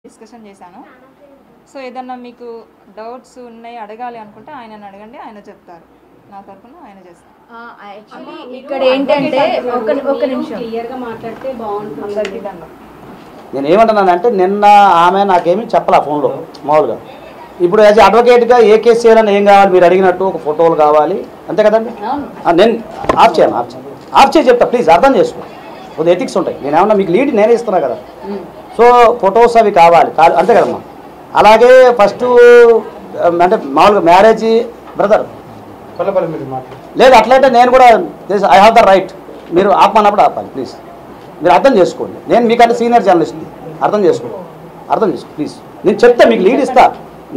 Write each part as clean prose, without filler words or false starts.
Discussion చేశాను. So ఏదన్నా మీకు డౌట్స్ ఉన్నాయి అడగాలి అనుకుంటే ఆయనని అడగండి, ఆయన చెప్తారు. నా తరపున ఆయన చేస్తారు. ఇక్కడ ఏంటంటే ఒక నిమిషం క్లియర్గా మాట్లాడితే బాగుంటుంది. నేను ఏమంటున్నానంటే నిన్న ఆమె నాకేమీ చెప్పలే ఫోన్లో మామూలుగా. ఇప్పుడు యాజ్ అడ్వకేట్గా ఏ కేసు చేయాలని ఏం కావాలి మీరు అడిగినట్టు ఒక ఫోటోలు కావాలి అంతే కదండి. నేను ఆఫ్ చేసి చెప్తా, ప్లీజ్ అర్థం చేసుకో. కొద్దిగా ఎథిక్స్ ఉంటాయి. నేను ఏమన్నా మీకు లీడ్ నేనే ఇస్తున్నా కదా. సో ఫొటోస్ అవి కావాలి అంతే కదమ్మా. అలాగే ఫస్ట్ అంటే మామూలుగా మ్యారేజ్ బ్రదర్ లేదు అట్లయితే నేను కూడా ఐ హ్యావ్ ద రైట్. మీరు ఆపమన్నప్పుడు ఆపాలి ప్లీజ్. మీరు అర్థం చేసుకోండి. నేను మీకంటే సీనియర్ జర్నలిస్ట్ని, అర్థం చేసుకో ప్లీజ్. నేను చెప్తా, మీకు లీడ్ ఇస్తా.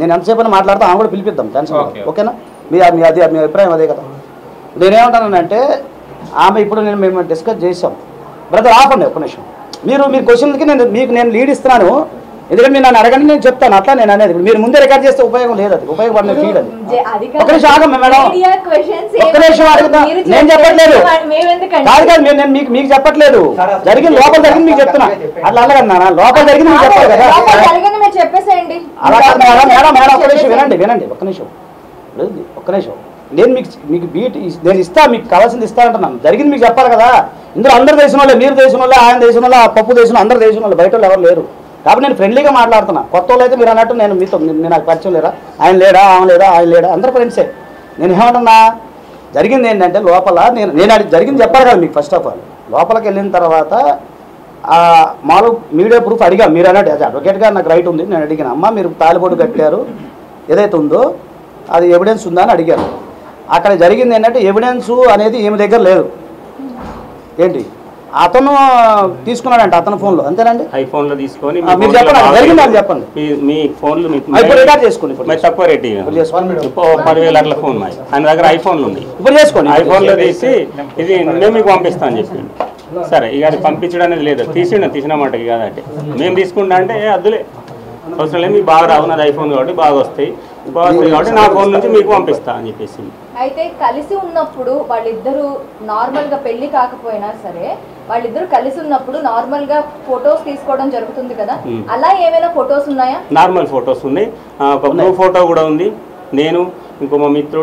నేను ఎంతసేపు మాట్లాడతా ఆమె కూడా పిలిపిద్దాం, టెన్షన్ ఓకేనా. మీ అభిప్రాయం అదే కదా. నేనేమంటానంటే ఆమె ఇప్పుడు మేము డిస్కస్ చేసాం. బ్రదర్ ఆపండి ఒక్క నిమిషం. మీరు క్వశ్చన్కి నేను లీడ్ ఇస్తున్నాను. ఎందుకంటే మీరు నన్ను అడగండి, నేను చెప్తాను. అట్లా నేను అనేది మీరు ముందే రికార్డ్ చేస్తే ఉపయోగం లేదు. అది ఉపయోగపడిన ఫీడ్ అది. ఒక నిమిషం ఆగం మేడం, ఒక్క నిమిషం అడుగుతా. నేను చెప్పట్లేదు కాదు నేను మీకు చెప్పట్లేదు. జరిగింది లోపల జరిగింది మీకు చెప్తున్నా. అట్లా అడగన్నా లోపల జరిగింది మీకు చెప్పాలి కదా. అలా కాదు మేడం. మేడం ఒక్క నిమిషం వినండి ఒక్క నిమిషం. ఒక్క నిమిషం. నేను మీకు బీట్ నేను ఇస్తా, మీకు కావాల్సింది ఇస్తా అంటున్నాను. జరిగింది మీకు చెప్పాలి కదా. ఇందులో అందరు దేశం వాళ్ళే, మీరు దేశం వాళ్ళే, ఆయన దేశం వాళ్ళే, పప్పు దేశం అందరు దేశం వాళ్ళు, బయట వాళ్ళు ఎవరు లేరు. కాబట్టి నేను ఫ్రెండ్లీగా మాట్లాడుతున్నా. కొత్త వాళ్ళు అయితే మీరు అన్నట్టు నేను మీతో నాకు పరిచయం లేరా, ఆయన లేడా, ఆమె లేడా, ఆయన లేడా, అందరు ఫ్రెండ్సే. నేను ఏమంటున్నా జరిగింది ఏంటంటే లోపల నేను జరిగింది చెప్పాలి కదా మీకు. ఫస్ట్ ఆఫ్ ఆల్ లోపలికి వెళ్ళిన తర్వాత మామూలు మీడియా ప్రూఫ్ అడిగా. మీరు అన్నట్టు అది అడ్వకేట్గా నాకు రైట్ ఉంది. నేను అడిగిన అమ్మ మీరు తాలిబొట్టు కట్టారు ఏదైతే ఉందో అది ఎవిడెన్స్ ఉందా అని అడిగాను. అక్కడ జరిగింది ఏంటంటే ఎవిడెన్స్ అనేది ఏమి దగ్గర లేదు. ఏంటి అతను తీసుకున్నాడంట అతని ఫోన్లో, అంతేనండి. ఐఫోన్లో తీసుకొని మీరు చెప్పండి జరిగింది అని చెప్పండి. మీ ఫోన్లు ఇప్పుడు రికార్డ్ చేసుకోండి. తక్కువ రేట్ 10,000 అట్లా ఫోన్ ఆయన దగ్గర ఐఫోన్లు ఉంది. ఇప్పుడు చేసుకోండి. ఐఫోన్లో తీసి ఇది మేము మీకు పంపిస్తా అని చెప్పిండు. సరే ఇక అది పంపించడం అనేది లేదు. తీసిన మాటకి కాదంటే మేము తీసుకుంటా అంటే అద్దులే అవసరం లేదు, మీకు బాగా రావు, నాది ఐఫోన్ కాబట్టి బాగా వస్తాయి కాబట్టి నా ఫోన్ నుంచి మీకు పంపిస్తా అని చెప్పేసి. అయితే కలిసి ఉన్నప్పుడు వాళ్ళిద్దరూ నార్మల్ గా పెళ్లి కాకపోయినా సరే వాళ్ళిద్దరు కలిసి ఉన్నప్పుడు నార్మల్ గా ఫొటోస్ తీసుకోవడం జరుగుతుంది కదా, అలా ఏమైనా ఫొటోస్ ఉన్నాయా? నార్మల్ ఫొటోస్ ఉన్నాయి. ఒక గ్రూప్ ఫోటో కూడా ఉంది. నేను ఇంకో మా మిత్రుడు